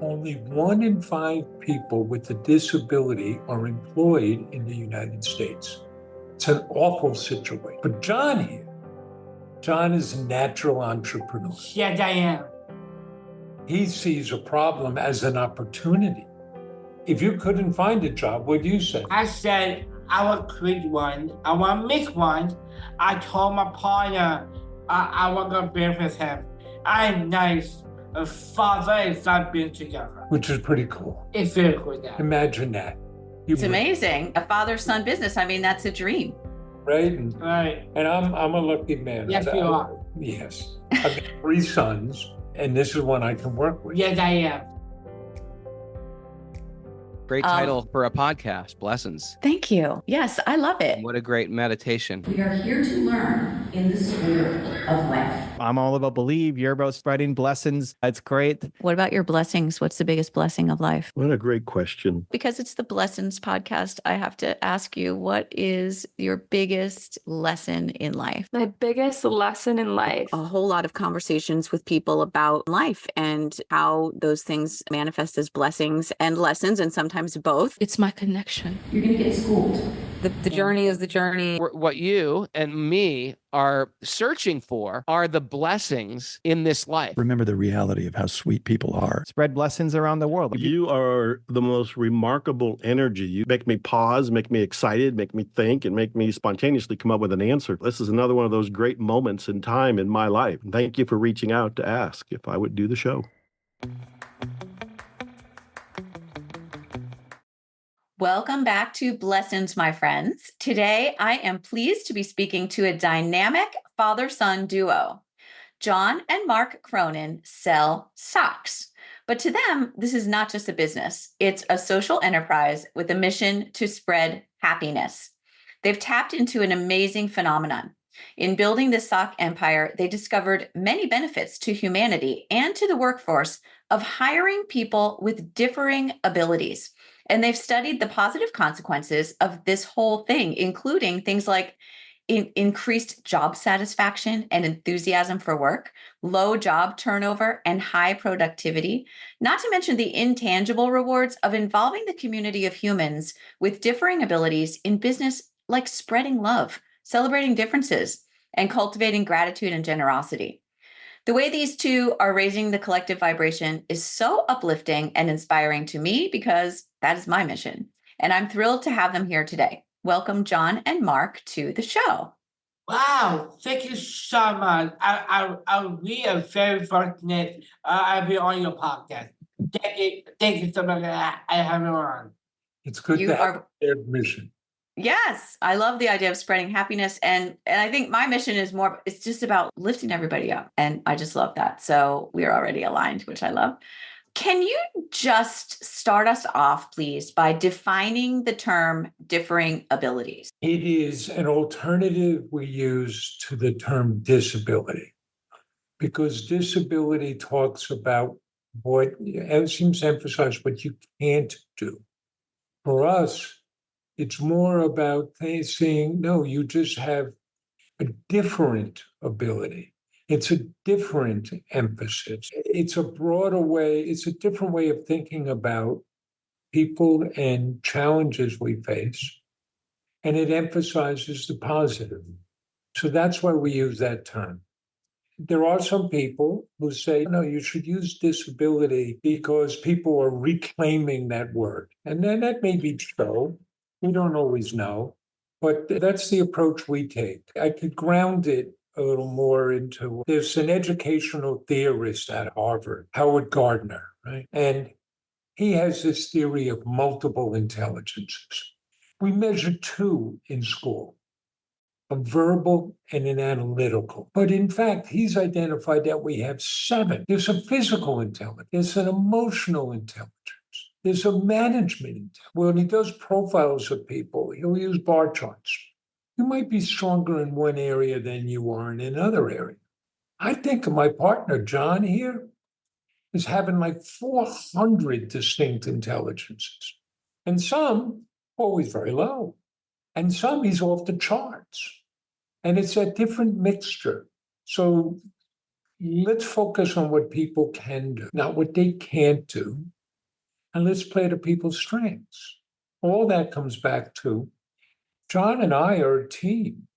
Only 1 in 5 people with a disability are employed in the United States. It's an awful situation. But John here, John is a natural entrepreneur. Yes, I am. He sees a problem as an opportunity. If you couldn't find a job, what do you say? I said I will create one. I want to make one. I told my partner I want to be with him. I'm nice. A father and son being together. Which is pretty cool. It's very cool. That. Imagine that. It's amazing. A father-son business. I mean, that's a dream. Right? Right. And I'm a lucky man. Yes, you are. Yes. I've got 3 sons, and this is one I can work with. Yes, I am. Great title for a podcast, Blessings. Thank you. Yes, I love it. What a great meditation. We are here to learn in the spirit of life. I'm all about believe. You're about spreading blessings. It's great. What about your blessings? What's the biggest blessing of life? What a great question. Because it's the Blessings podcast, I have to ask you, what is your biggest lesson in life? My biggest lesson in life. A whole lot of conversations with people about life and how those things manifest as blessings and lessons, and sometimes both. It's my connection. You're going to get schooled. The journey is the journey. What you and me are searching for are the blessings in this life. Remember the reality of how sweet people are. Spread blessings around the world. You are the most remarkable energy. You make me pause, make me excited, make me think, and make me spontaneously come up with an answer. This is another one of those great moments in time in my life. Thank you for reaching out to ask if I would do the show. Welcome back to Blessings, my friends. Today, I am pleased to be speaking to a dynamic father-son duo. John and Mark Cronin sell socks. But to them, this is not just a business. It's a social enterprise with a mission to spread happiness. They've tapped into an amazing phenomenon. In building this sock empire, they discovered many benefits to humanity and to the workforce of hiring people with differing abilities. And they've studied the positive consequences of this whole thing, including things like increased job satisfaction and enthusiasm for work, low job turnover, and high productivity, not to mention the intangible rewards of involving the community of humans with differing abilities in business, like spreading love, celebrating differences, and cultivating gratitude and generosity. The way these two are raising the collective vibration is so uplifting and inspiring to me because that is my mission. And I'm thrilled to have them here today. Welcome, John and Mark, to the show. Wow, thank you so much. We are very fortunate I'll be on your podcast. Thank you so much. I have you on. It's good to have their mission. Yes, I love the idea of spreading happiness. And I think my mission is more, it's just about lifting everybody up. And I just love that. So we're already aligned, which I love. Can you just start us off, please, by defining the term differing abilities? It is an alternative we use to the term disability, because disability talks about what, it seems to emphasize what you can't do. For us, it's more about saying, no, you just have a different ability. It's a different emphasis. It's a broader way, it's a different way of thinking about people and challenges we face. And it emphasizes the positive. So that's why we use that term. There are some people who say, no, you should use disability because people are reclaiming that word. And then that may be so. We don't always know, but that's the approach we take. I could ground it a little more into, there's an educational theorist at Harvard, Howard Gardner, right? And he has this theory of multiple intelligences. We measure 2 in school, a verbal and an analytical. But in fact, he's identified that we have 7. There's a physical intelligence, there's an emotional intelligence. There's a management intelligence. When he does profiles of people, he'll use bar charts. You might be stronger in one area than you are in another area. I think of my partner, John, here, is having like 400 distinct intelligences. And some, always very low. And some he's off the charts. And it's a different mixture. So let's focus on what people can do, not what they can't do. And let's play to people's strengths. All that comes back to John and I are a team.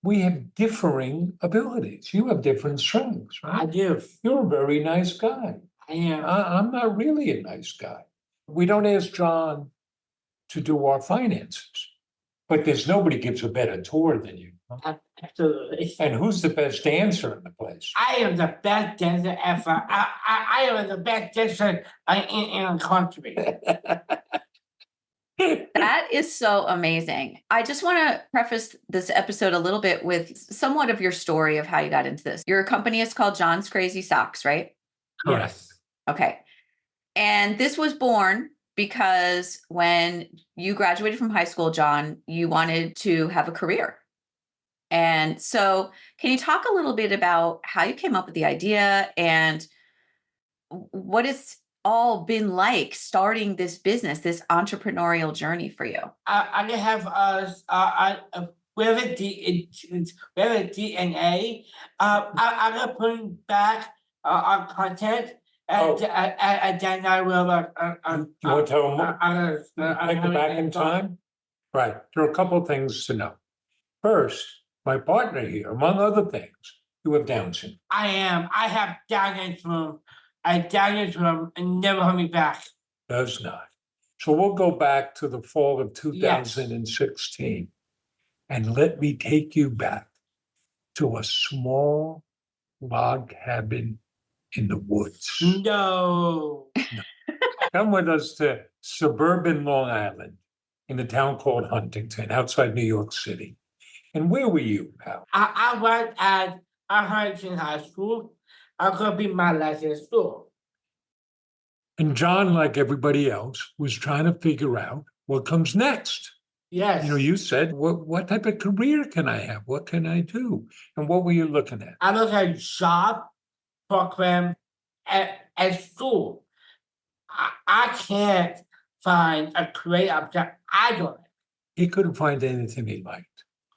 We have differing abilities. You have different strengths, I right? do. You're a very nice guy. I am. I'm not really a nice guy. We don't ask John to do our finances, but there's nobody gives a better tour than you. Absolutely. And who's the best dancer in the place? I am the best dancer ever. I am the best dancer in the country. That is so amazing. I just want to preface this episode a little bit with somewhat of your story of how you got into this. Your company is called John's Crazy Socks, right? Yes. Okay. And this was born because when you graduated from high school, John, you wanted to have a career. And so, can you talk a little bit about how you came up with the idea and what it's all been like starting this business, this entrepreneurial journey for you? I have we have a DNA. I'm gonna put back our content, and then I will. You want to tell them more? Take Take it back in time? Right. There are a couple of things to know. First, my partner here, among other things, you have Down syndrome. I am. I have Down syndrome. Down syndrome and never hold me back. Does not. So we'll go back to the fall of 2016 and let me take you back to a small log cabin in the woods. No. Come with us to suburban Long Island in a town called Huntington outside New York City. And where were you, pal? I was at Huntington High School. I'm going to be my last in school. And John, like everybody else, was trying to figure out what comes next. Yes. You know, you said, what type of career can I have? What can I do? And what were you looking at? I look at job program at school. I can't find a great object I don't like. He couldn't find anything he liked.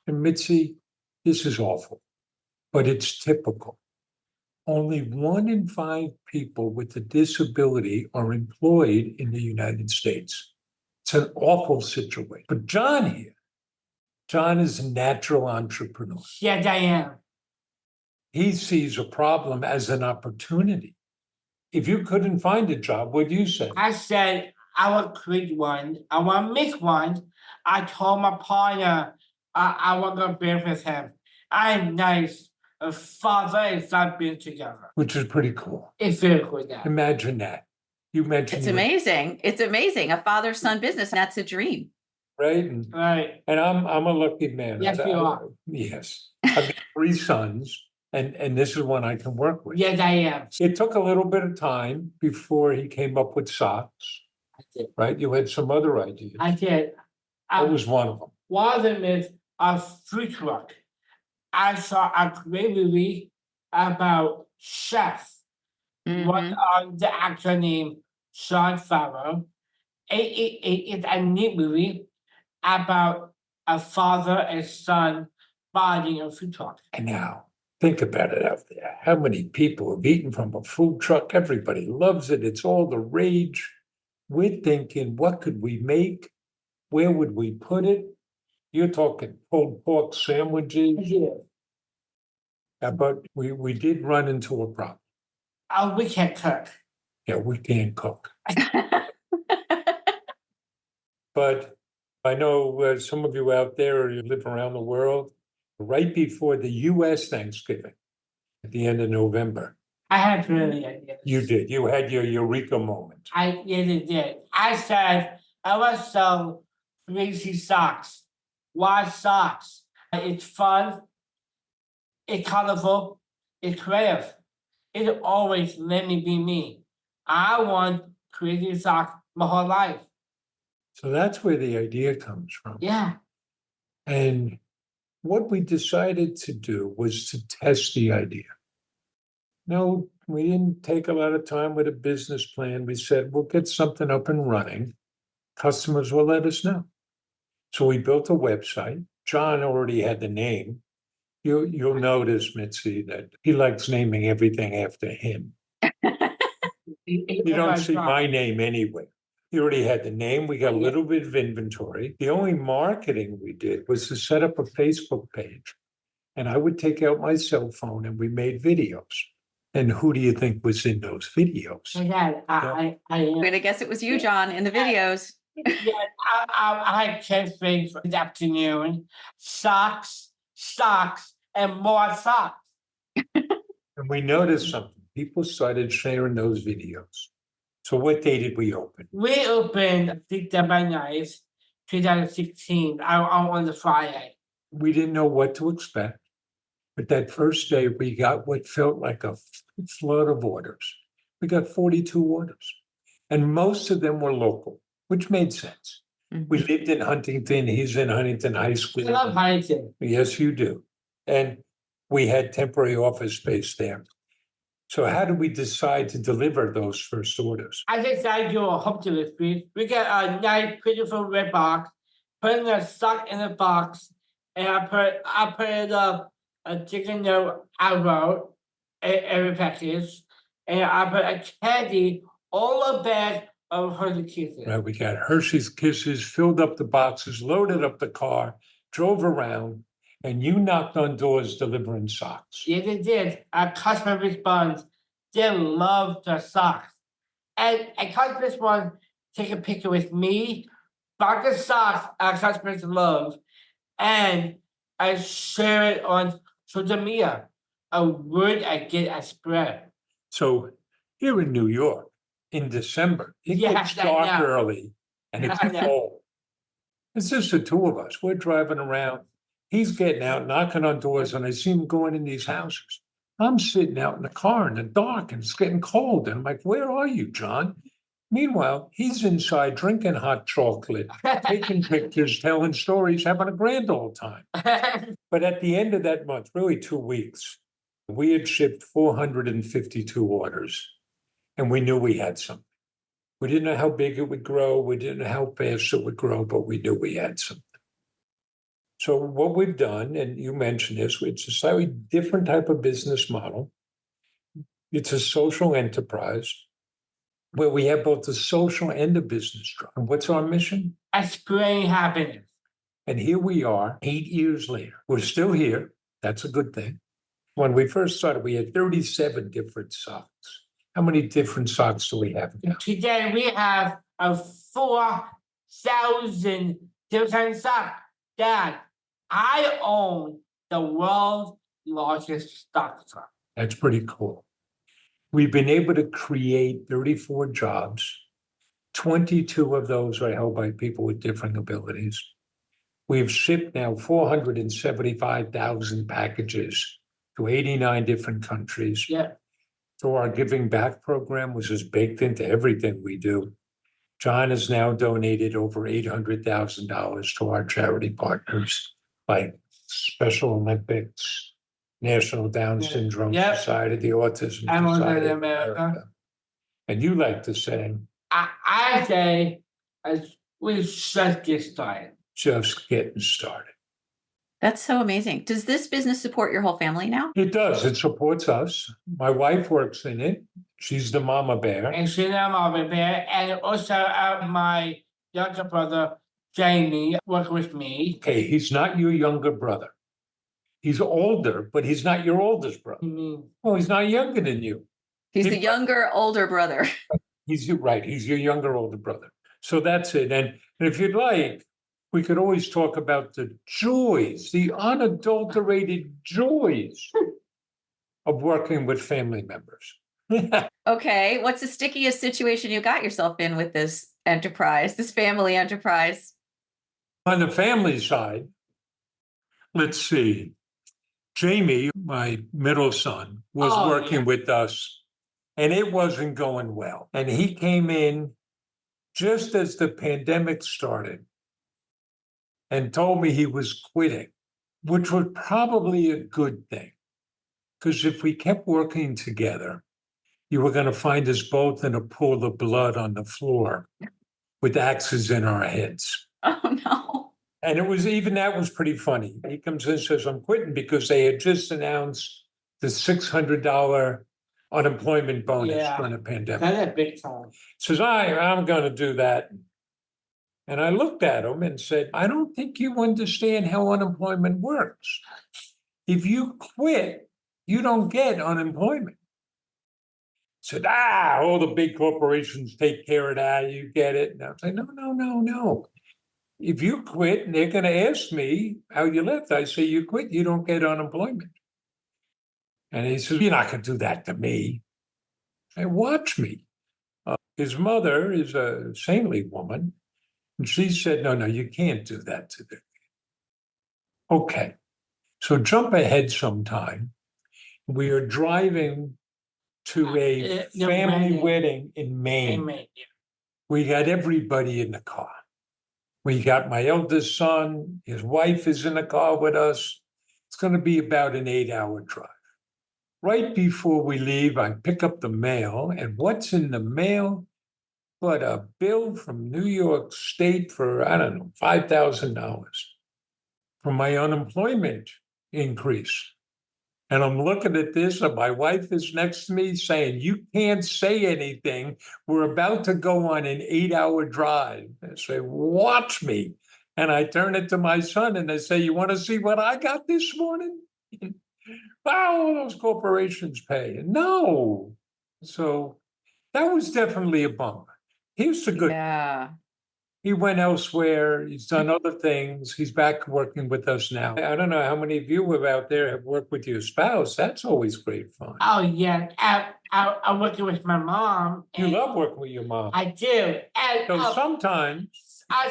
And Mitzi, this is awful, but it's typical. Only 1 in 5 people with a disability are employed in the United States. It's an awful situation. But John here, John is a natural entrepreneur. Yes, I am. He sees a problem as an opportunity. If you couldn't find a job, what'd you say? I said I will create one. I want to make one. I told my partner I want to be with him. I'm nice. A father and son being together. Which is pretty cool. It's very cool. Now. Imagine that. You mentioned It's amazing. It's amazing. A father-son business. That's a dream. right? Right. And I'm a lucky man. Yes, you are. Yes. I've got 3 sons, and this is one I can work with. Yes, I am. It took a little bit of time before he came up with socks, I did. right? You had some other ideas. I did. That was one of them. One of them is a food truck. I saw a great movie about chefs. One on the actor named Sean Farrell. It's a neat movie about a father and son buying a food truck. And now, think about it out there. How many people have eaten from a food truck? Everybody loves it. It's all the rage. We're thinking, what could we make? Where would we put it? You're talking pulled pork sandwiches. Yeah. But we did run into a problem. We can't cook. Yeah, we can't cook. But I know some of you out there, you live around the world, right before the U.S. Thanksgiving, at the end of November. I had really ideas. You did. You had your eureka moment. I really did. I said, I want to sell crazy socks. Why socks? It's fun. It's colorful. It's creative. It always let me be me. I want crazy socks my whole life. So that's where the idea comes from. Yeah. And what we decided to do was to test the idea. No, we didn't take a lot of time with a business plan. We said, we'll get something up and running. Customers will let us know. So we built a website. John already had the name. You'll notice, Mitzi, that he likes naming everything after him. You don't see my name anywhere. He already had the name. We got a little bit of inventory. The only marketing we did was to set up a Facebook page. And I would take out my cell phone and we made videos. And who do you think was in those videos? Yeah, I'm gonna guess it was you, John, in the videos. I had 10 things for the afternoon. Socks, and more socks. And we noticed something. People started sharing those videos. So what day did we open? We opened December 9th, 2016, on the Friday. We didn't know what to expect. But that first day, we got what felt like a flood of orders. We got 42 orders. And most of them were local, which made sense. Mhm. We lived in Huntington. He's in Huntington High School. I love Huntington. Yes, you do. And we had temporary office space there. So how did we decide to deliver those first orders? I decided to do a home delivery. We got a nice, beautiful red box, putting a sock in the box, and I put it up a chicken note I wrote every package, and I put a candy, all a bag of Hershey Kisses. Right, we got Hershey's Kisses, filled up the boxes, loaded up the car, drove around, and you knocked on doors delivering socks. Yes, they did. Our customer responds. They love the socks. And a customer responds, take a picture with me, box of socks our customers love, and I share it on social media. A word I get a spread. So here in New York, in December, it Yes, gets I dark know. early and it's I know. cold. It's just the two of us. We're driving around. He's getting out, knocking on doors, and I see him going in these houses. I'm sitting out in the car in the dark and it's getting cold. And I'm like, where are you, John? Meanwhile, he's inside drinking hot chocolate, taking pictures, telling stories, having a grand old time. But at the end of that month, really 2 weeks, we had shipped 452 orders and we knew we had something. We didn't know how big it would grow. We didn't know how fast it would grow, but we knew we had something. So what we've done, and you mentioned this, it's a slightly different type of business model. It's a social enterprise where we have both the social and the business drive. And what's our mission? I spread happiness. And here we are 8 years later. We're still here. That's a good thing. When we first started, we had 37 different socks. How many different socks do we have now? Today we have a 4,000 different socks. Dad, I own the world's largest stock. That's pretty cool. We've been able to create 34 jobs. 22 of those are held by people with different abilities. We've shipped now 475,000 packages to 89 different countries. Yeah. Through our Giving Back program, which is baked into everything we do. John has now donated over $800,000 to our charity partners, like Special Olympics, National Down Syndrome Yep. Society, the Autism Animals Society in of America. And you like to say, I say we just get started. just getting started. That's so amazing. Does this business support your whole family now? It does. It supports us. My wife works in it. She's the mama bear. And she's a mama bear, and also my younger brother, Jamie, works with me. Okay, he's not your younger brother. He's older, but he's not your oldest brother. Well, he's not younger than you. He's the younger, older brother. He's right. He's your younger, older brother. So that's it. And if you'd like, we could always talk about the joys, the unadulterated joys of working with family members. Okay, what's the stickiest situation you got yourself in with this enterprise, this family enterprise? On the family side, let's see. Jamie, my middle son, was working with us, and it wasn't going well. And he came in just as the pandemic started and told me he was quitting, which was probably a good thing. Because if we kept working together, you were going to find us both in a pool of blood on the floor with axes in our heads. Oh, no. And it was even that was pretty funny. He comes in and says, I'm quitting because they had just announced the $600 unemployment bonus Yeah. during the pandemic. That's a big time. Says, I'm going to do that. And I looked at him and said, I don't think you understand how unemployment works. If you quit, you don't get unemployment. Said, all the big corporations take care of that. You get it. And I was like, no. If you quit, they're going to ask me how you left. I say, you quit, you don't get unemployment. And he says, you're not going to do that to me. I said, watch me. His mother is a saintly woman. And she said, no, you can't do that to them. Okay. So jump ahead sometime. We are driving to a The family wedding. wedding in Maine. Amen. Yeah. We got everybody in the car. We got my eldest son, his wife is in the car with us. It's going to be about an 8-hour drive. Right before we leave, I pick up the mail, and what's in the mail but a bill from New York State for, I don't know, $5,000 for my unemployment increase. And I'm looking at this, and my wife is next to me saying, you can't say anything. We're about to go on an 8-hour drive. I say, watch me. And I turn it to my son and I say, you want to see what I got this morning? Wow, those corporations pay. No. So that was definitely a bummer. Here's the good. Yeah. He went elsewhere. He's done other things. He's back working with us now. I don't know how many of you out there have worked with your spouse. That's always great fun. Oh yeah, I'm working with my mom. You and love working with your mom. I do. And So sometimes,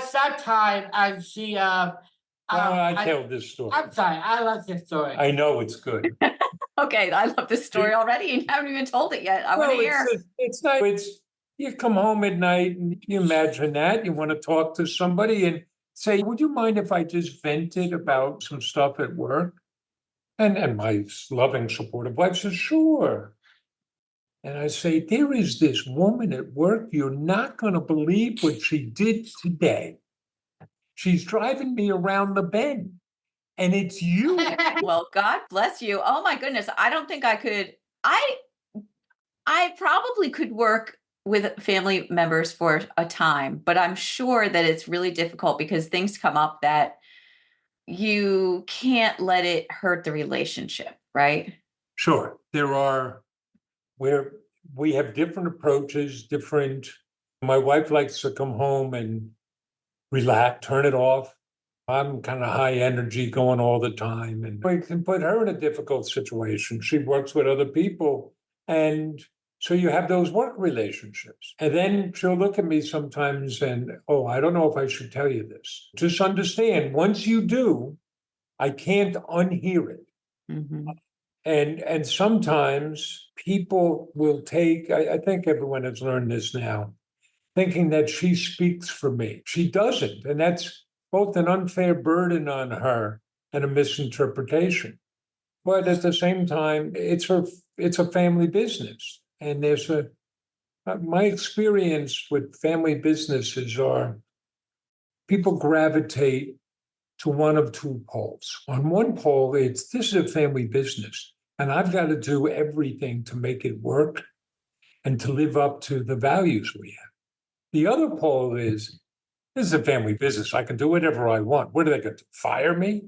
sometimes she I tell this story. I'm sorry, I love this story. I know it's good. Okay, I love this story already. You haven't even told it yet. I want to hear. It's not. You come home at night and you imagine that you want to talk to somebody and say, "Would you mind if I just vented about some stuff at work?" And my loving, supportive wife says, "Sure." And I say, there is this woman at work. You're not going to believe what she did today. She's driving me around the bend. And it's you. Well, God bless you. Oh my goodness. I don't think I could. I probably could work with family members for a time, but I'm sure that it's really difficult because things come up that you can't let it hurt the relationship, right? Sure. There are where we have different approaches, my wife likes to come home and relax, turn it off. I'm kind of high energy going all the time. And we can put her in a difficult situation. She works with other people. And so you have those work relationships. And then she'll look at me sometimes and, I don't know if I should tell you this. Just understand, once you do, I can't unhear it. Mm-hmm. And sometimes people will take, I think everyone has learned this now, thinking that she speaks for me. She doesn't. And that's both an unfair burden on her and a misinterpretation. But at the same time, it's a family business. And there's my experience with family businesses are people gravitate to one of two poles. On one pole, this is a family business, and I've got to do everything to make it work and to live up to the values we have. The other pole is, this is a family business. I can do whatever I want. What are they going to fire me?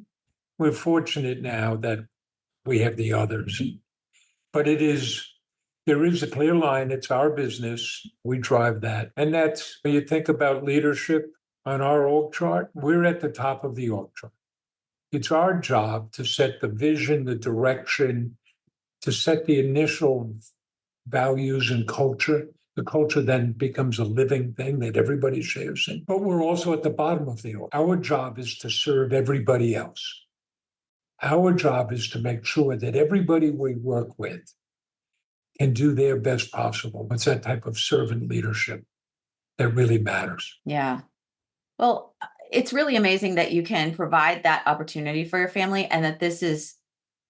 We're fortunate now that we have the others. But there is a clear line. It's our business. We drive that. And that's, when you think about leadership on our org chart, we're at the top of the org chart. It's our job to set the vision, the direction, to set the initial values and culture. The culture then becomes a living thing that everybody shares in. But we're also at the bottom of the org. Our job is to serve everybody else. Our job is to make sure that everybody we work with can do their best possible. It's that type of servant leadership that really matters. Yeah. Well, it's really amazing that you can provide that opportunity for your family and that this has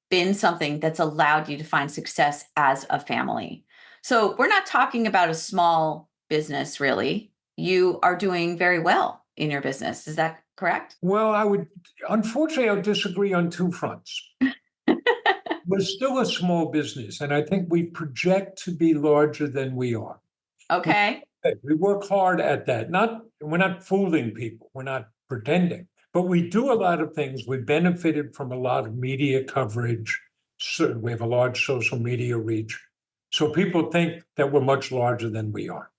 been something that's allowed you to find success as a family. So we're not talking about a small business, really. You are doing very well in your business. Is that correct? Well, unfortunately, I would disagree on two fronts. We're still a small business, and I think we project to be larger than we are. Okay. We work hard at that. We're not fooling people. We're not pretending. But we do a lot of things. We benefited from a lot of media coverage. So we have a large social media reach. So people think that we're much larger than we are.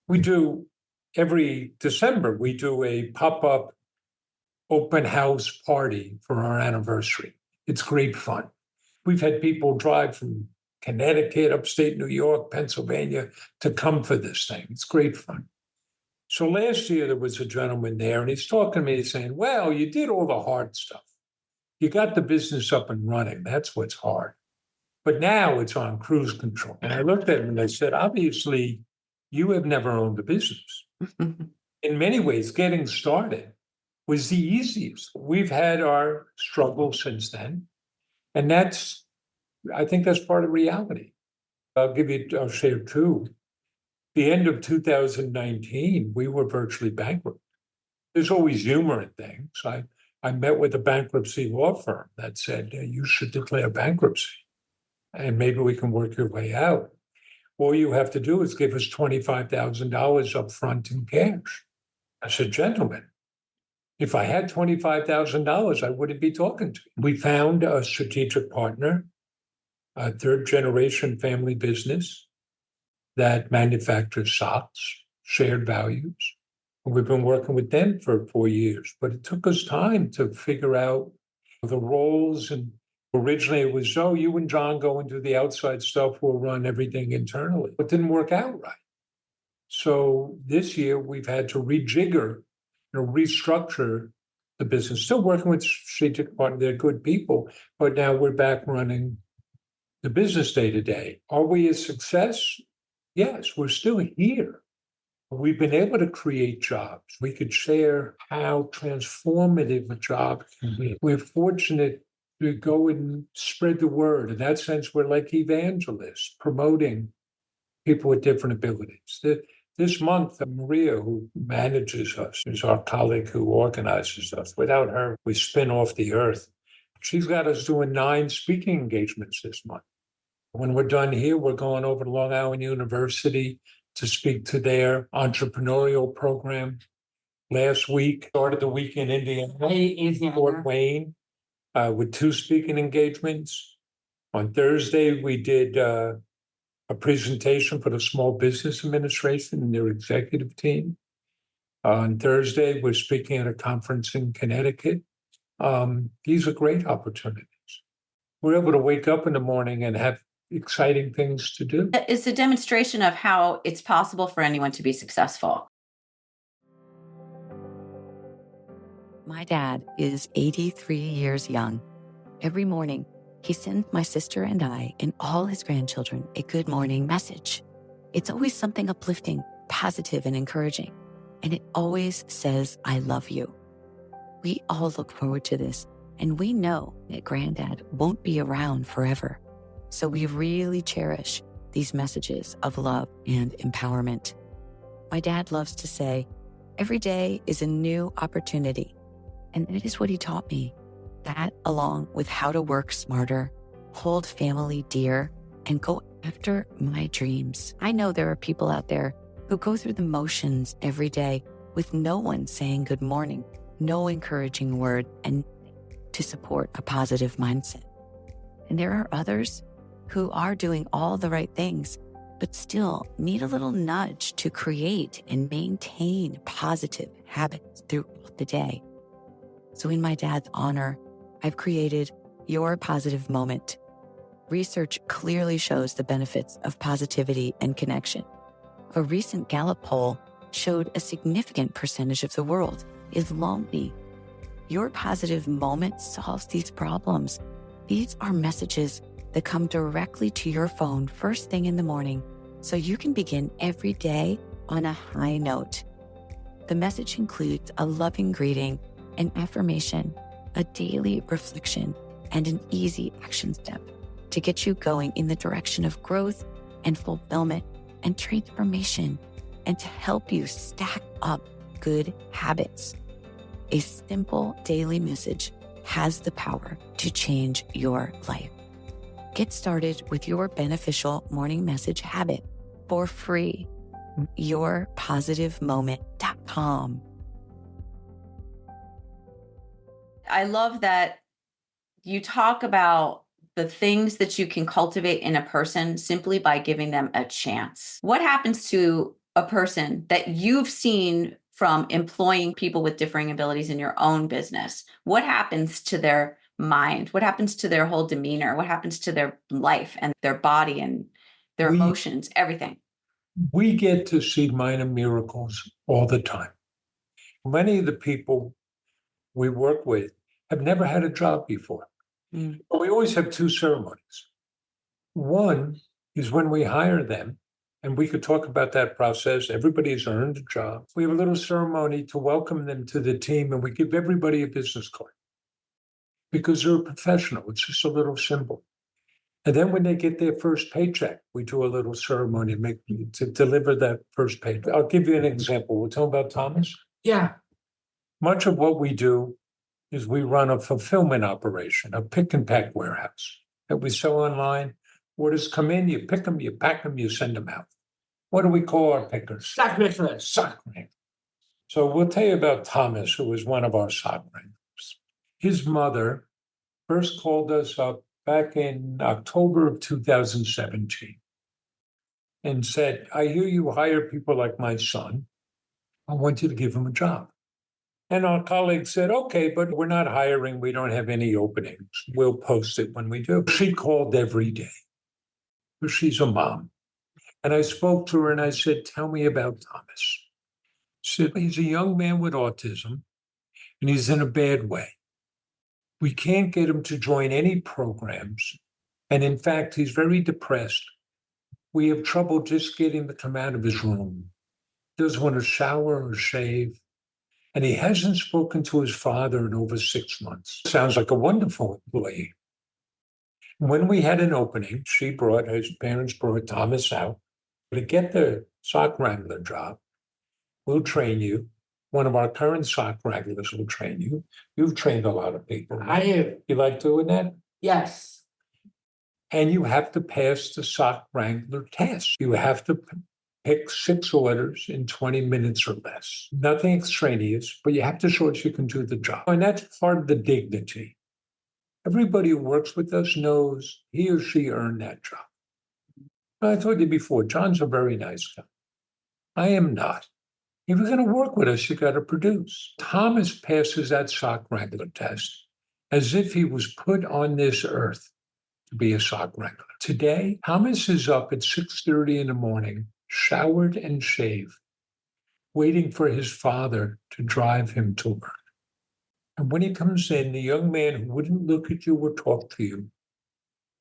We do, every December, we do a pop-up open house party for our anniversary. It's great fun. We've had people drive from Connecticut, upstate New York, Pennsylvania to come for this thing. It's great fun. So last year there was a gentleman there and he's talking to me saying, well, you did all the hard stuff. You got the business up and running. That's what's hard. But now it's on cruise control. And I looked at him and I said, obviously, you have never owned a business. In many ways, getting started was the easiest. We've had our struggles since then. And I think that's part of reality. I'll share two. The end of 2019, we were virtually bankrupt. There's always humor in things. I met with a bankruptcy law firm that said, you should declare bankruptcy and maybe we can work your way out. All you have to do is give us $25,000 up front in cash. I said, gentlemen, if I had $25,000, I wouldn't be talking to you. We found a strategic partner, a third-generation family business that manufactures socks, shared values. We've been working with them for 4 years, but it took us time to figure out the roles. And originally it was, you and John go and do the outside stuff, we'll run everything internally. It didn't work out right. So this year we've had to rejigger, restructure the business. Still working with strategic partners, they're good people, but now we're back running the business day to day. Are we a success? Yes, we're still here. We've been able to create jobs. We could share how transformative a job can be. We're fortunate to go and spread the word. In that sense, we're like evangelists, promoting people with different abilities. This month, Maria, who manages us, is our colleague who organizes us. Without her, we spin off the earth. She's got us doing 9 speaking engagements this month. When we're done here, we're going over to Long Island University to speak to their entrepreneurial program. Last week, started the week in Indiana, Fort Wayne, with 2 speaking engagements. On Thursday, we did a presentation for the Small Business Administration and their executive team. On Thursday, we're speaking at a conference in Connecticut. These are great opportunities. We're able to wake up in the morning and have exciting things to do. It's a demonstration of how it's possible for anyone to be successful. My dad is 83 years young. Every morning, he sends my sister and I and all his grandchildren a good morning message. It's always something uplifting, positive, and encouraging. And it always says, I love you. We all look forward to this, and we know that Granddad won't be around forever. So we really cherish these messages of love and empowerment. My dad loves to say, every day is a new opportunity. And that is what he taught me. That, along with how to work smarter, hold family dear, and go after my dreams. I know there are people out there who go through the motions every day with no one saying good morning, no encouraging word, and to support a positive mindset. And there are others who are doing all the right things, but still need a little nudge to create and maintain positive habits throughout the day. So in my dad's honor, I've created Your Positive Moment. Research clearly shows the benefits of positivity and connection. A recent Gallup poll showed a significant percentage of the world is lonely. Your Positive Moment solves these problems. These are messages that come directly to your phone first thing in the morning, so you can begin every day on a high note. The message includes a loving greeting, an affirmation, a daily reflection, and an easy action step to get you going in the direction of growth and fulfillment and transformation, and to help you stack up good habits. A simple daily message has the power to change your life. Get started with your beneficial morning message habit for free. yourpositivemoment.com. I love that you talk about the things that you can cultivate in a person simply by giving them a chance. What happens to a person that you've seen from employing people with differing abilities in your own business? What happens to their mind? What happens to their whole demeanor? What happens to their life and their body and their emotions, everything? We get to see minor miracles all the time. Many of the people we work with have never had a job before. But we always have two ceremonies. One is when we hire them, and we could talk about that process. Everybody's earned a job. We have a little ceremony to welcome them to the team, and we give everybody a business card because they're a professional. It's just a little symbol. And then when they get their first paycheck, we do a little ceremony to deliver that first paycheck. I'll give you an example. We'll talk about Thomas. Yeah. Much of what we do is we run a fulfillment operation, a pick and pack warehouse that we sell online. Orders come in, you pick them, you pack them, you send them out. What do we call our pickers? Stock wranglers. Sock wranglers. So we'll tell you about Thomas, who was one of our sock wranglers. His mother first called us up back in October of 2017 and said, I hear you hire people like my son. I want you to give him a job. And our colleague said, okay, but we're not hiring. We don't have any openings. We'll post it when we do. She called every day. She's a mom. And I spoke to her and I said, tell me about Thomas. She said, he's a young man with autism and he's in a bad way. We can't get him to join any programs. And in fact, he's very depressed. We have trouble just getting him to come out of his room. Doesn't want to shower or shave. And he hasn't spoken to his father in over 6 months. Sounds like a wonderful employee. When we had an opening, his parents brought Thomas out. To get the sock wrangler job, we'll train you. One of our current sock wranglers will train you. You've trained a lot of people. I have. You like doing that? Yes. And you have to pass the sock wrangler test. You have to pick 6 orders in 20 minutes or less. Nothing extraneous, but you have to show us you can do the job. And that's part of the dignity. Everybody who works with us knows he or she earned that job. I told you before, John's a very nice guy. I am not. If you're going to work with us, you got to produce. Thomas passes that sock wrangler test as if he was put on this earth to be a sock wrangler. Today, Thomas is up at 6:30 in the morning, showered and shaved, waiting for his father to drive him to work. And when he comes in, the young man who wouldn't look at you or talk to you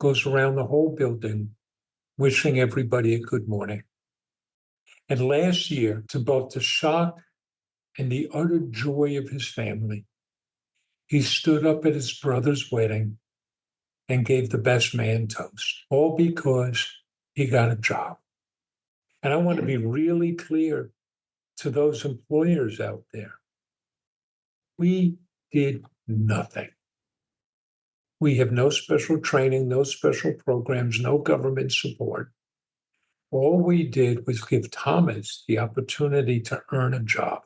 goes around the whole building wishing everybody a good morning. And last year, to both the shock and the utter joy of his family, he stood up at his brother's wedding and gave the best man toast, all because he got a job. And I want to be really clear to those employers out there. We did nothing. We have no special training, no special programs, no government support. All we did was give Thomas the opportunity to earn a job.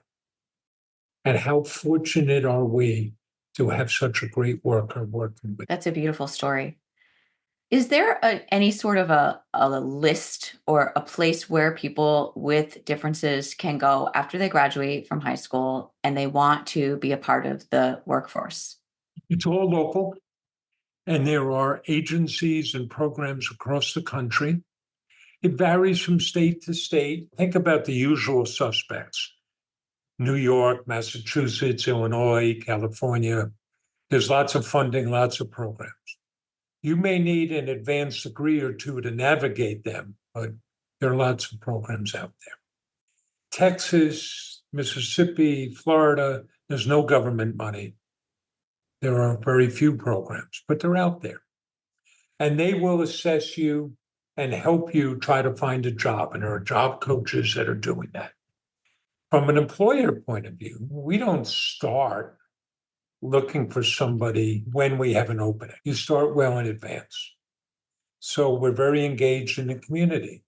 And how fortunate are we to have such a great worker working with. That's a beautiful story. Is there any sort of a list or a place where people with differences can go after they graduate from high school and they want to be a part of the workforce? It's all local. And there are agencies and programs across the country. It varies from state to state. Think about the usual suspects: New York, Massachusetts, Illinois, California. There's lots of funding, lots of programs. You may need an advanced degree or two to navigate them, but there are lots of programs out there. Texas, Mississippi, Florida, there's no government money. There are very few programs, but they're out there. And they will assess you and help you try to find a job. And there are job coaches that are doing that. From an employer point of view, we don't start looking for somebody when we have an opening. You start well in advance. So we're very engaged in the community.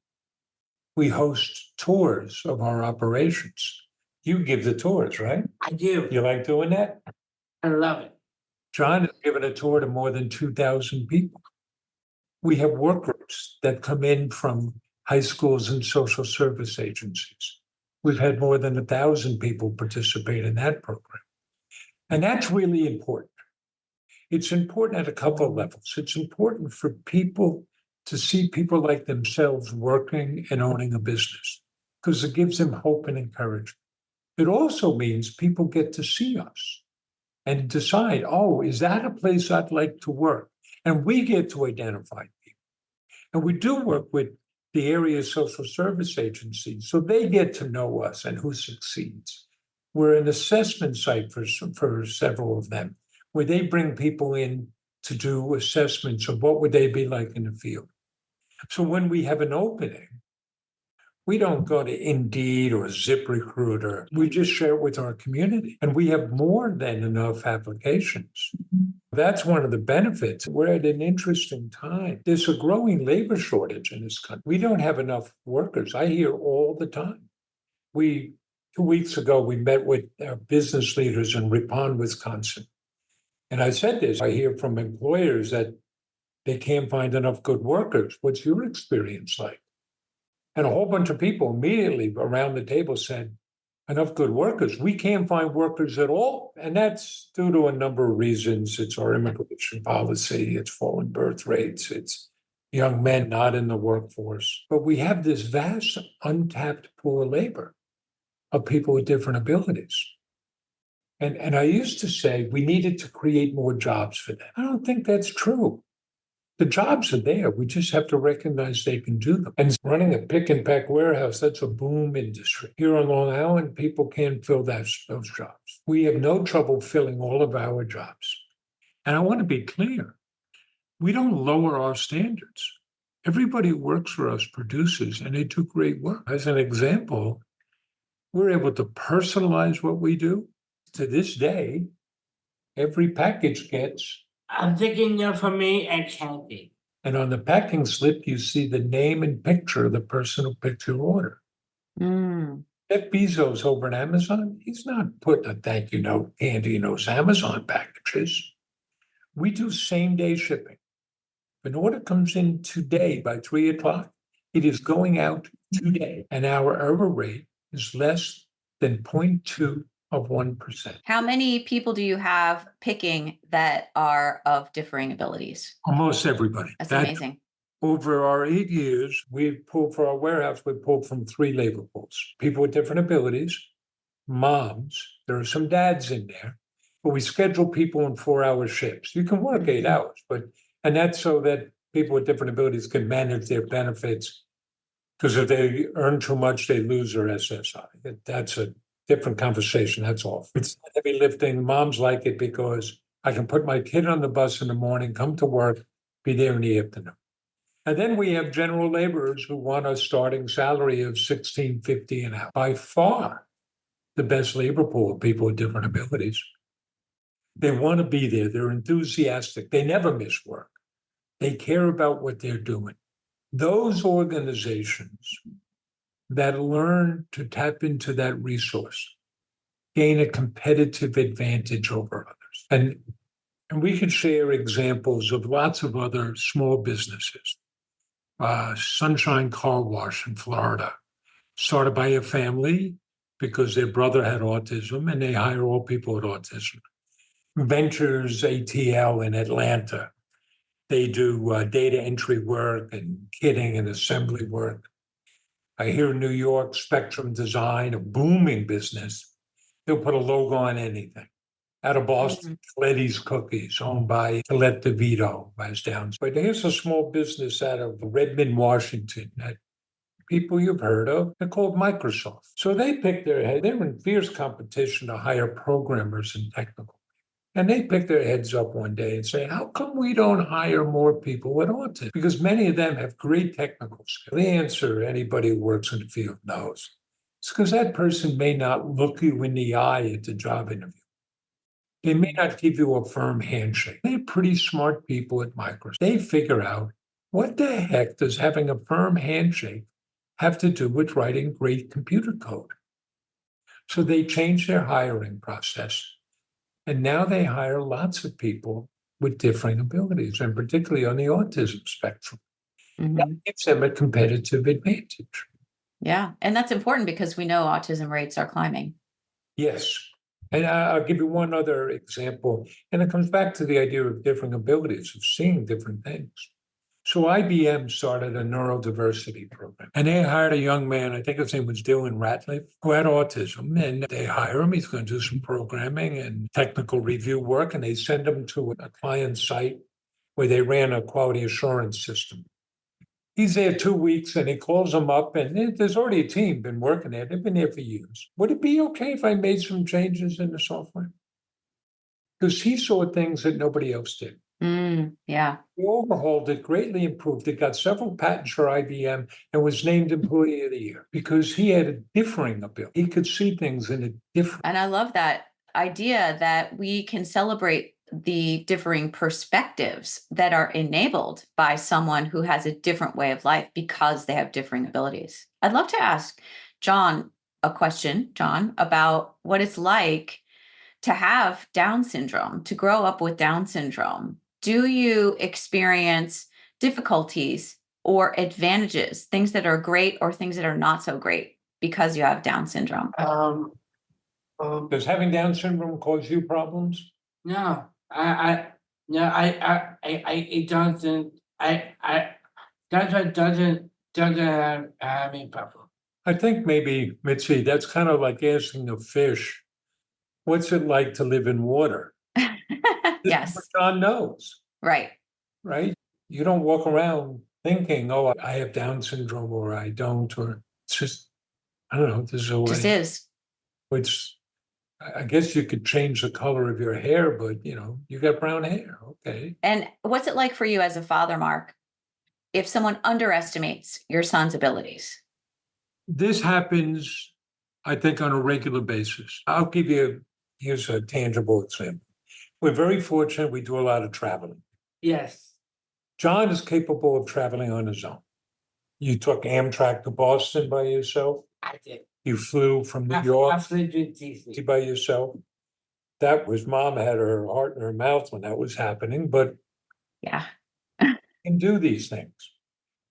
We host tours of our operations. You give the tours, right? I do. You like doing that? I love it. John has given a tour to more than 2,000 people. We have work groups that come in from high schools and social service agencies. We've had more than 1,000 people participate in that program. And that's really important. It's important at a couple of levels. It's important for people to see people like themselves working and owning a business because it gives them hope and encouragement. It also means people get to see us and decide, oh, is that a place I'd like to work? And we get to identify people. And we do work with the area social service agencies, so they get to know us and who succeeds. We're an assessment site for several of them, where they bring people in to do assessments of what would they be like in the field. So when we have an opening, we don't go to Indeed or ZipRecruiter. We just share it with our community, and we have more than enough applications. That's one of the benefits. We're at an interesting time. There's a growing labor shortage in this country. We don't have enough workers. I hear all the time. 2 weeks ago, we met with business leaders in Ripon, Wisconsin. And I said this, I hear from employers that they can't find enough good workers. What's your experience like? And a whole bunch of people immediately around the table said, enough good workers. We can't find workers at all. And that's due to a number of reasons. It's our immigration policy, it's falling birth rates, it's young men not in the workforce. But we have this vast untapped pool of labor of people with different abilities. And I used to say we needed to create more jobs for them. I don't think that's true. The jobs are there. We just have to recognize they can do them. And running a pick and pack warehouse, that's a boom industry. Here on Long Island, people can't fill those jobs. We have no trouble filling all of our jobs. And I want to be clear, we don't lower our standards. Everybody who works for us produces, and they do great work. As an example, we're able to personalize what we do. To this day, every package gets I'm thinking for me and candy. And on the packing slip, you see the name and picture of the person who picked your order. Jeff Bezos over at Amazon, he's not putting a thank you note, candy in those Amazon packages. We do same day shipping. If an order comes in today by 3 o'clock, it is going out today. And our error rate is less than 0.2 of 1%. How many people do you have picking that are of differing abilities? Almost everybody. That's amazing. Over our 8 years, we've pulled for our warehouse, we've pulled from 3 labor pools. People with different abilities, moms, there are some dads in there, but we schedule people in 4-hour shifts. You can work 8 hours, and that's so that people with different abilities can manage their benefits. Because if they earn too much, they lose their SSI. That's a different conversation, that's all. It's heavy lifting. Moms like it because I can put my kid on the bus in the morning, come to work, be there in the afternoon. And then we have general laborers who want a starting salary of $16.50 an hour. By far, the best labor pool of people with different abilities. They want to be there. They're enthusiastic. They never miss work. They care about what they're doing. Those organizations that learn to tap into that resource gain a competitive advantage over others. And we could share examples of lots of other small businesses. Sunshine Car Wash in Florida, started by a family because their brother had autism and they hire all people with autism. Ventures ATL in Atlanta, they do data entry work and kitting and assembly work. I hear in New York, Spectrum Design, a booming business. They'll put a logo on anything. Out of Boston, Coletti's Cookies, owned by Colette DeVito, as down. But here's a small business out of Redmond, Washington, that people you've heard of. They're called Microsoft. So they pick their head. They're in fierce competition to hire programmers and technical. And they pick their heads up one day and say, how come we don't hire more people with autism? Because many of them have great technical skills. The answer anybody who works in the field knows. It's because that person may not look you in the eye at the job interview. They may not give you a firm handshake. They're pretty smart people at Microsoft. They figure out what the heck does having a firm handshake have to do with writing great computer code? So they changed their hiring process. And now they hire lots of people with differing abilities, and particularly on the autism spectrum. That gives them a competitive advantage. Yeah. And that's important because we know autism rates are climbing. Yes. And I'll give you one other example. And it comes back to the idea of differing abilities, of seeing different things. So IBM started a neurodiversity program, and they hired a young man, I think his name was Dylan Ratliff, who had autism, and they hire him. He's going to do some programming and technical review work, and they send him to a client site where they ran a quality assurance system. He's there 2 weeks, and he calls them up, and there's already a team been working there. They've been there for years. Would it be okay if I made some changes in the software? Because he saw things that nobody else did. Yeah. He overhauled it, greatly improved it, got several patents for IBM, and was named Employee of the Year because he had a differing ability. He could see things in a different. And I love that idea that we can celebrate the differing perspectives that are enabled by someone who has a different way of life because they have differing abilities. I'd love to ask John a question, John, about what it's like to have Down syndrome, to grow up with Down syndrome. Do you experience difficulties or advantages, things that are great or things that are not so great because you have Down syndrome? Does having Down syndrome cause you problems? No, it doesn't. That doesn't have any problem. I think maybe, Mitzi, that's kind of like asking a fish, what's it like to live in water? Yes. What John knows. Right. Right? You don't walk around thinking, oh, I have Down syndrome or I don't, or it's just, I don't know, this is a way. Just is. Which I guess you could change the color of your hair, but you got brown hair. Okay. And what's it like for you as a father, Mark, if someone underestimates your son's abilities? This happens, I think, on a regular basis. I'll give you, here's a tangible example. We're very fortunate. We do a lot of traveling. Yes. John is capable of traveling on his own. You took Amtrak to Boston by yourself. I did. You flew from New York I flew to DC. by yourself. That was, mom had her heart in her mouth when that was happening, but yeah, he can do these things.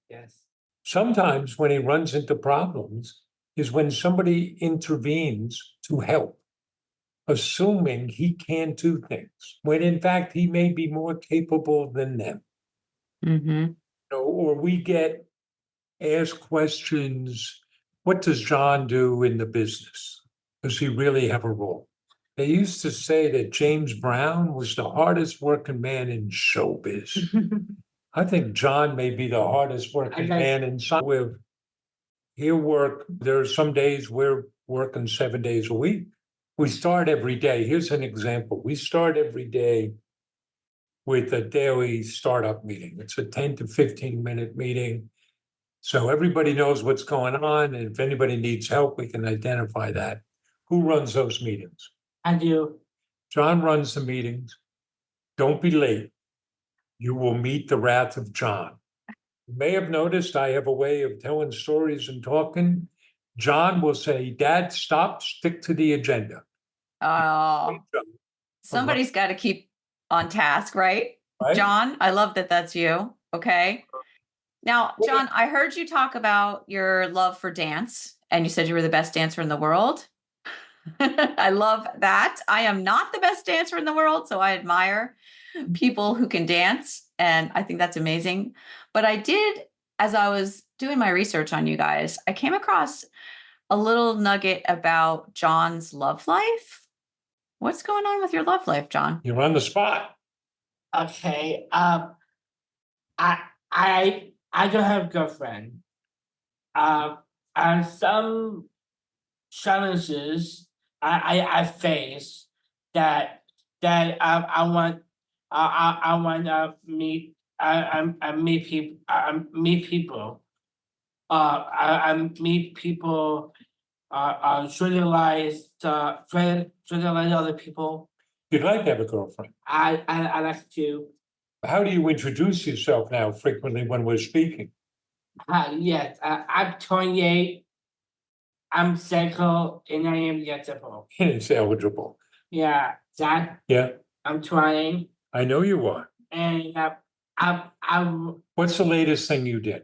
Yes. Sometimes when he runs into problems is when somebody intervenes to help, assuming he can do things, when in fact he may be more capable than them. Or we get asked questions, what does John do in the business? Does he really have a role? They used to say that James Brown was the hardest working man in showbiz. I think John may be the hardest working man in with he'll work. There are some days we're working 7 days a week. We start every day. Here's an example. We start every day with a daily startup meeting. It's a 10 to 15 minute meeting. So everybody knows what's going on. And if anybody needs help, we can identify that. Who runs those meetings? I do. John runs the meetings. Don't be late. You will meet the wrath of John. You may have noticed I have a way of telling stories and talking. John will say, Dad, stop, stick to the agenda. Oh, somebody's got to keep on task, right? John, I love that that's you. Okay. Now, John, I heard you talk about your love for dance, and you said you were the best dancer in the world. I love that. I am not the best dancer in the world, so I admire people who can dance, and I think that's amazing. But I did, as I was doing my research on you guys, I came across a little nugget about John's love life. What's going on with your love life, John? You're on the spot. Okay. I don't have a girlfriend. And some challenges I face that I want to meet people. I meet people socialize, socialize other people. You'd like to have a girlfriend. I like to. How do you introduce yourself now frequently when we're speaking? Yes, I'm 28. I'm single and I am eligible. It's eligible. Yeah, that Yeah, I'm trying. I know you are. And I'm What's the latest thing you did?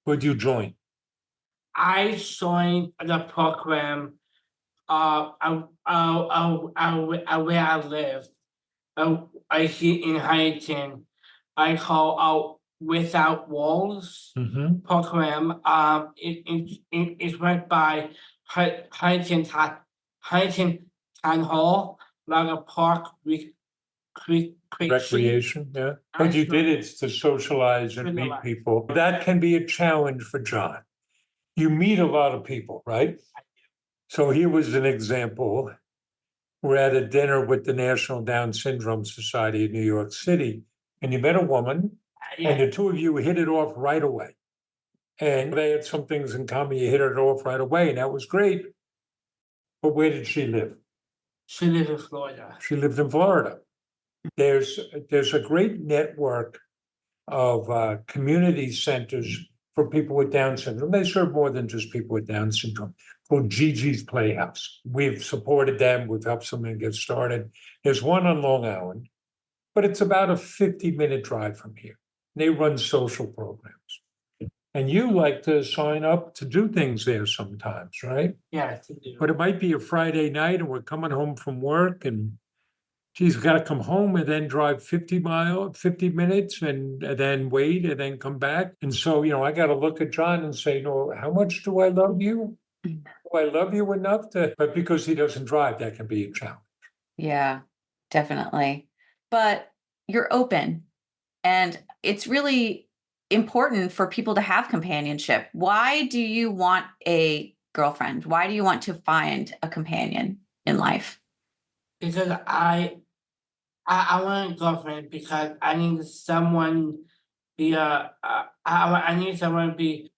Who'd you join? I joined the program where I live. I here in Huntington. I call Without Walls Mm-hmm. program. It's run by Huntington Town Hall, like a park Recreation, yeah. But you did it to socialize and meet Socialize. people. That can be a challenge for John. You meet a lot of people, right? So here was an example. We're at a dinner with the National Down Syndrome Society in New York City, and you met a woman, and the two of you hit it off right away. And they had some things in common. You hit it off right away, and that was great. But where did she live? She lives in Florida. She lived in Florida. There's a great network of community centers for people with Down syndrome. They serve more than just people with Down syndrome, called Gigi's Playhouse. We've supported them. We've helped someone get started. There's one on Long Island, but it's about a 50-minute drive from here. They run social programs. And you like to sign up to do things there sometimes, right? Yes, I do. But it might be a Friday night and we're coming home from work and geez, we gotta come home and then drive 50 minutes and then wait and then come back. And so, I gotta look at John and say, no, how much do I love you? Do I love you enough but because he doesn't drive, that can be a challenge. Yeah, definitely. But you're open, and it's really important for people to have companionship. Why do you want a girlfriend? Why do you want to find a companion in life? Because I want a girlfriend because I need someone I need someone to be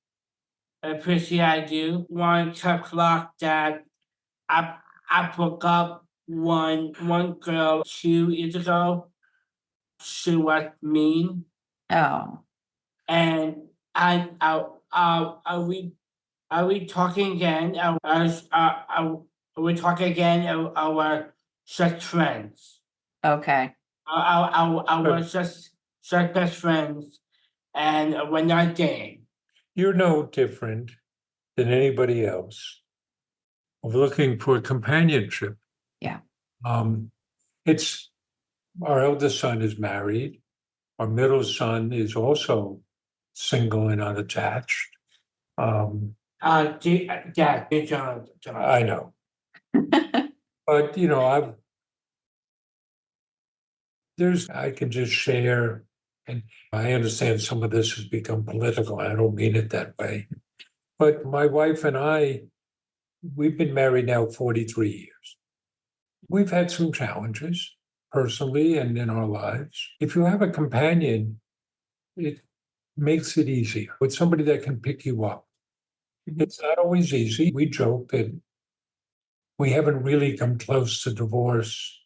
appreciate I do. One tough clock that I broke up one girl 2 years ago. She was mean. Oh, And are we talking again? Are we talking again? Our such friends. okay. Our such best friends, and we're not dating. You're no different than anybody else of looking for companionship. Yeah. It's our eldest son is married. Our middle son is also single and unattached. Yeah, John. I know. But I can just share, and I understand some of this has become political. I don't mean it that way. But my wife and I, we've been married now 43 years. We've had some challenges personally and in our lives. If you have a companion, it makes it easier with somebody that can pick you up. It's not always easy. We joke that we haven't really come close to divorce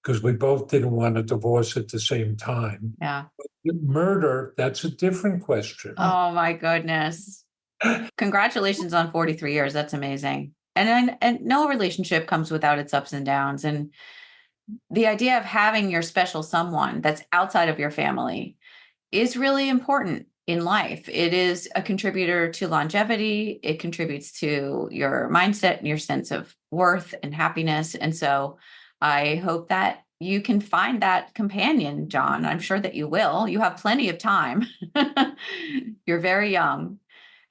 because we both didn't want to divorce at the same time. Yeah. But murder, that's a different question. Oh my goodness. Congratulations on 43 years. That's amazing. And no relationship comes without its ups and downs. And the idea of having your special someone that's outside of your family is really important in life. It is a contributor to longevity. It contributes to your mindset and your sense of worth and happiness. And so I hope that you can find that companion, John. I'm sure that you will. You have plenty of time. You're very young,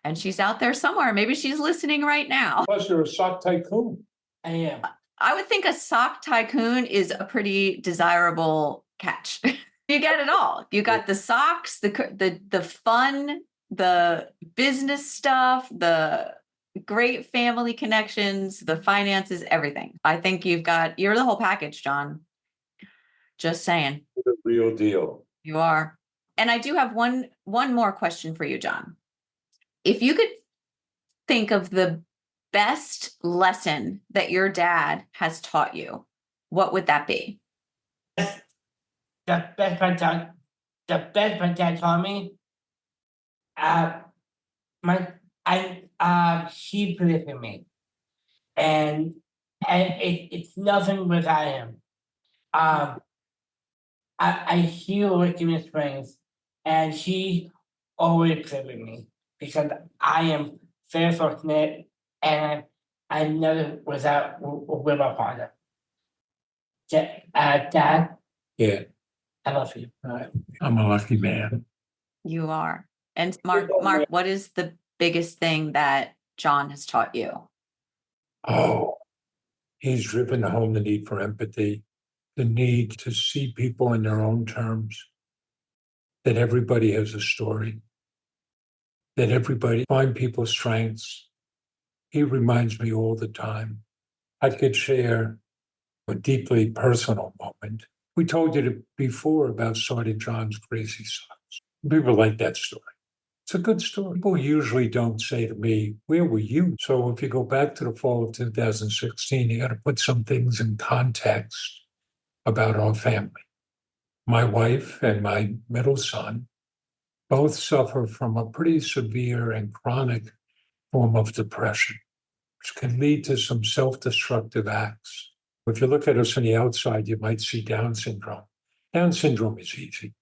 and she's out there somewhere. Maybe she's listening right now. Plus, you're a sock tycoon. I am. I would think a sock tycoon is a pretty desirable catch. You get it all. You got the socks, the fun, the business stuff, the great family connections, the finances, everything. I think you're the whole package, John. Just saying. The real deal. You are. And I do have one more question for you, John. If you could think of the best lesson that your dad has taught you, what would that be? The best my dad taught me, he believed in me, and it's nothing without him. I heal Wickham Springs, and he always believed in me because I am very fortunate, and I never was out with my partner. Dad, Yeah, I love you. I'm a lucky man. You are. And Mark, what is the biggest thing that John has taught you? Oh, he's driven home the need for empathy, the need to see people in their own terms, that everybody has a story, that everybody find people's strengths. He reminds me all the time. I could share a deeply personal moment. We told you before about Sergeant John's crazy sons. People like that story. It's a good story. People usually don't say to me, where were you? So if you go back to the fall of 2016, you got to put some things in context about our family. My wife and my middle son both suffer from a pretty severe and chronic form of depression, which can lead to some self-destructive acts. If you look at us on the outside, you might see Down syndrome. Down syndrome is easy.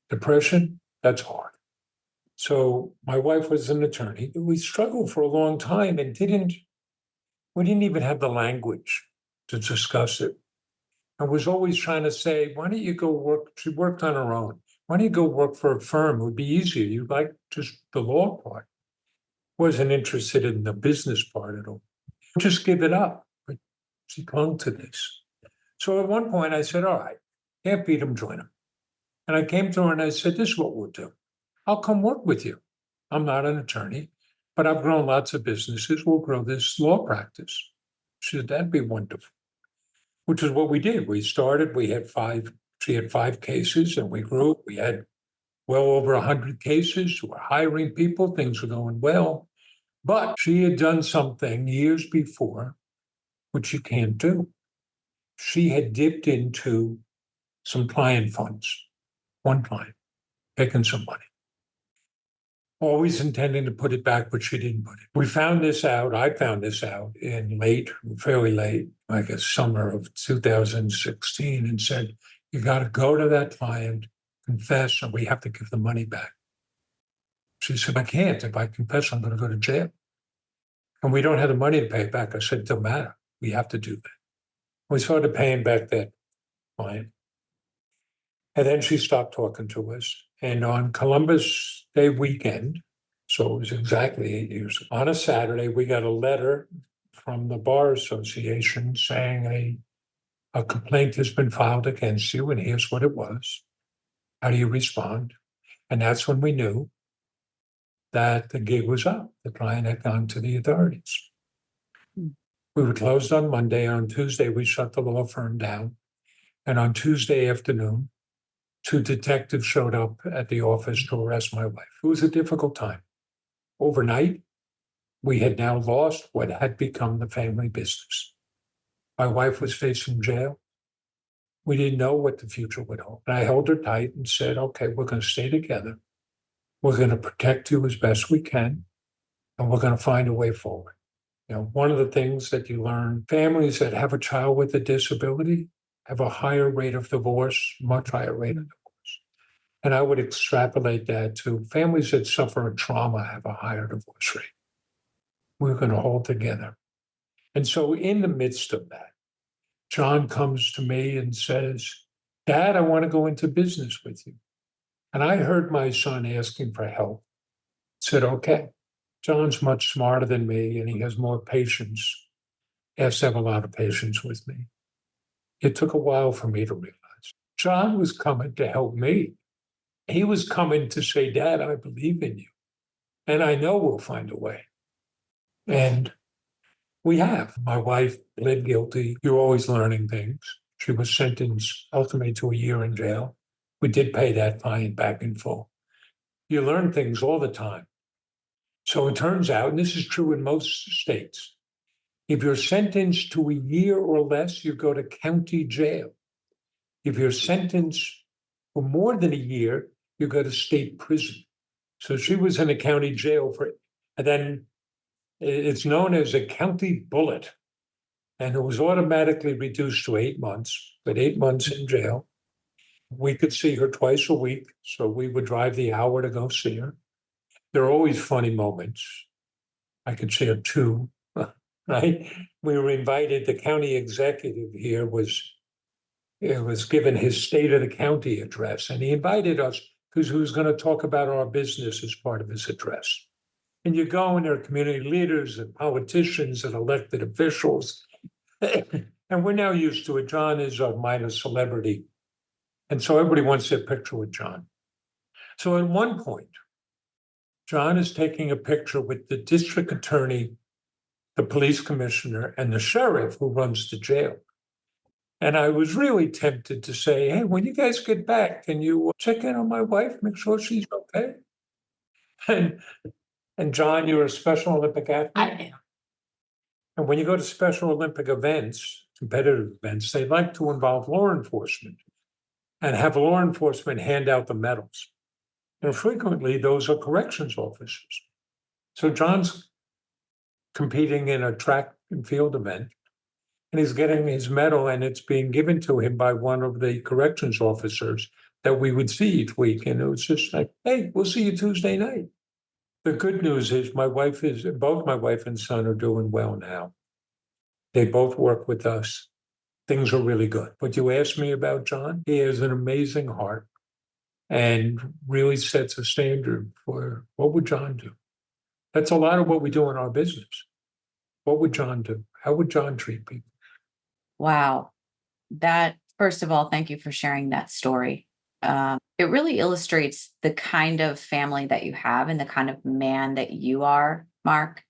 Depression, that's hard. So my wife was an attorney. We struggled for a long time and we didn't even have the language to discuss it. I was always trying to say, why don't you go work? She worked on her own. Why don't you go work for a firm? It would be easier. You like just the law part. Wasn't interested in the business part at all. Just give it up. But she clung to this. So at one point I said, all right, can't beat him, join him. And I came to her and I said, this is what we'll do. I'll come work with you. I'm not an attorney, but I've grown lots of businesses. We'll grow this law practice. She said, that'd be wonderful, which is what we did. We started, she had 5 cases and we grew. We had well over 100 cases. We're hiring people. Things were going well. But she had done something years before, which you can't do. She had dipped into some client funds, one client, taking some money. Always intending to put it back, but she didn't put it. I found this out in fairly late, I guess summer of 2016, and said, you got to go to that client, confess, and we have to give the money back. She said, I can't. If I confess, I'm going to go to jail. And we don't have the money to pay it back. I said, it don't matter. We have to do that. We started paying back that client. And then she stopped talking to us. And on Columbus Day weekend, so it was exactly 8 years, on a Saturday, we got a letter from the Bar Association saying a complaint has been filed against you, and here's what it was. How do you respond? And that's when we knew that the gig was up. The client had gone to the authorities. We were closed on Monday. On Tuesday, we shut the law firm down. And on Tuesday afternoon, 2 detectives showed up at the office to arrest my wife. It was a difficult time. Overnight, we had now lost what had become the family business. My wife was facing jail. We didn't know what the future would hold. And I held her tight and said, okay, we're going to stay together. We're going to protect you as best we can, and we're going to find a way forward. One of the things that you learn, families that have a child with a disability have a higher rate of divorce, much higher rate of divorce. And I would extrapolate that to families that suffer a trauma have a higher divorce rate. We're going to hold together. And so in the midst of that, John comes to me and says, Dad, I want to go into business with you. And I heard my son asking for help. I said, okay. John's much smarter than me, and he has more patience. He has to have a lot of patience with me. It took a while for me to realize John was coming to help me. He was coming to say, Dad, I believe in you. And I know we'll find a way. And we have. My wife pled guilty. You're always learning things. She was sentenced ultimately to a year in jail. We did pay that fine back in full. You learn things all the time. So it turns out, and this is true in most states, if you're sentenced to a year or less, you go to county jail. If you're sentenced for more than a year, you go to state prison. So she was in a county jail and then it's known as a county bullet. And it was automatically reduced to 8 months, but 8 months in jail. We could see her twice a week. So we would drive the hour to go see her. There are always funny moments. I could share two, right? We were invited, the county executive here was given his state of the county address, and he invited us because he was going to talk about our business as part of his address. And you go, and there are community leaders and politicians and elected officials. And we're now used to it. John is a minor celebrity. And so everybody wants their picture with John. So at one point, John is taking a picture with the district attorney, the police commissioner, and the sheriff who runs the jail. And I was really tempted to say, hey, when you guys get back, can you check in on my wife, make sure she's okay? And John, you're a Special Olympic athlete? I am. And when you go to Special Olympic events, competitive events, they like to involve law enforcement and have law enforcement hand out the medals. And frequently, those are corrections officers. So John's competing in a track and field event, and he's getting his medal, and it's being given to him by one of the corrections officers that we would see each week. And it was just like, hey, we'll see you Tuesday night. The good news is both my wife and son are doing well now. They both work with us. Things are really good. But you asked me about John. He has an amazing heart and really sets a standard for what would John do? That's a lot of what we do in our business. What would John do? How would John treat people? Wow. That, first of all, thank you for sharing that story. It really illustrates the kind of family that you have and the kind of man that you are, Mark,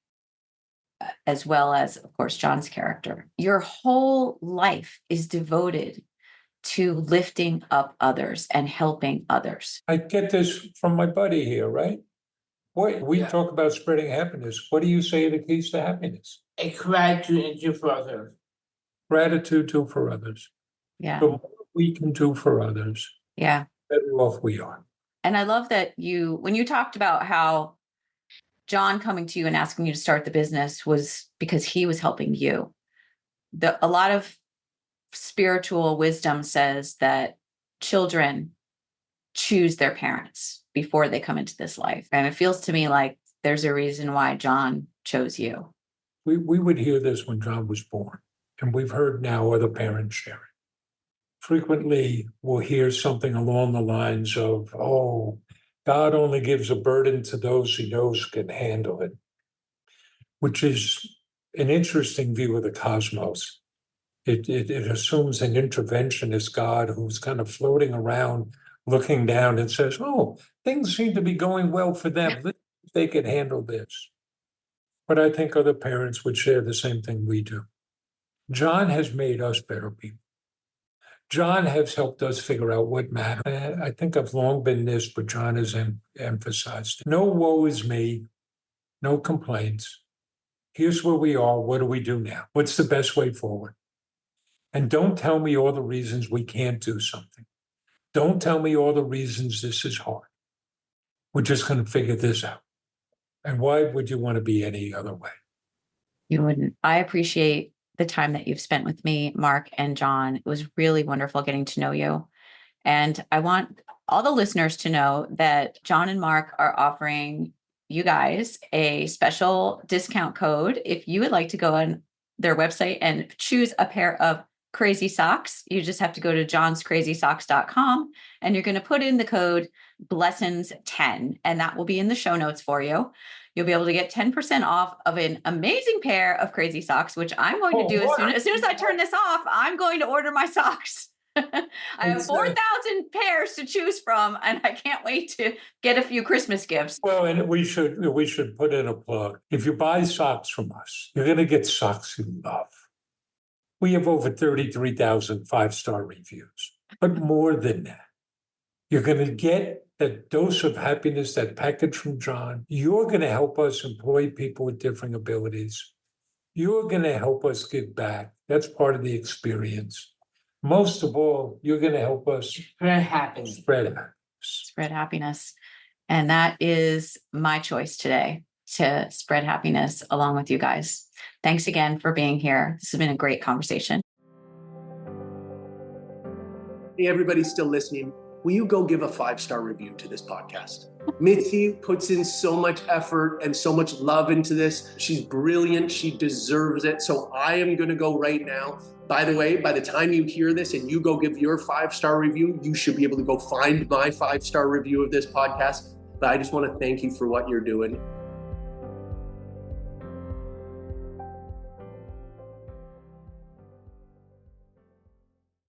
as well as, of course, John's character. Your whole life is devoted to lifting up others and helping others. I get this from my buddy here, right? Boy, we talk about spreading happiness. What do you say are the keys to happiness? A gratitude and do for others. Gratitude, do for others. Yeah. The more we can do for others, Yeah. the better off we are. And I love that when you talked about how John coming to you and asking you to start the business was because he was helping you. A lot of spiritual wisdom says that children choose their parents before they come into this life. And it feels to me like there's a reason why John chose you. We would hear this when John was born, and we've heard now other parents share it. Frequently, we'll hear something along the lines of, oh, God only gives a burden to those he knows can handle it, which is an interesting view of the cosmos. It assumes an interventionist God who's kind of floating around, looking down and says, oh, things seem to be going well for them. Let's see if they can handle this. But I think other parents would share the same thing we do. John has made us better people. John has helped us figure out what matters. I think I've long been this, but John has emphasized it. No woe is me, no complaints. Here's where we are. What do we do now? What's the best way forward? And don't tell me all the reasons we can't do something. Don't tell me all the reasons this is hard. We're just going to figure this out. And why would you want to be any other way? You wouldn't. I appreciate the time that you've spent with me, Mark and John. It was really wonderful getting to know you. And I want all the listeners to know that John and Mark are offering you guys a special discount code. If you would like to go on their website and choose a pair of crazy socks, you just have to go to johnscrazysocks.com and you're going to put in the code Blessings10, and that will be in the show notes for you. You'll be able to get 10% off of an amazing pair of crazy socks, which I'm going to do as soon as I turn this off. I'm going to order my socks. I have 4,000 pairs to choose from, and I can't wait to get a few Christmas gifts. Well, and we should put in a plug. If you buy socks from us, you're going to get socks you love. We have over 33,000 five-star reviews, but more than that, you're going to get that dose of happiness, that package from John. You're going to help us employ people with different abilities. You're going to help us give back. That's part of the experience. Most of all, you're going to help us Spread happiness. Spread happiness. And that is my choice today, to spread happiness along with you guys. Thanks again for being here. This has been a great conversation. Hey, everybody still listening, will you go give a 5-star review to this podcast? Mitzi puts in so much effort and so much love into this. She's brilliant. She deserves it. So I am going to go right now. By the way, by the time you hear this and you go give your 5-star review, you should be able to go find my 5-star review of this podcast. But I just want to thank you for what you're doing.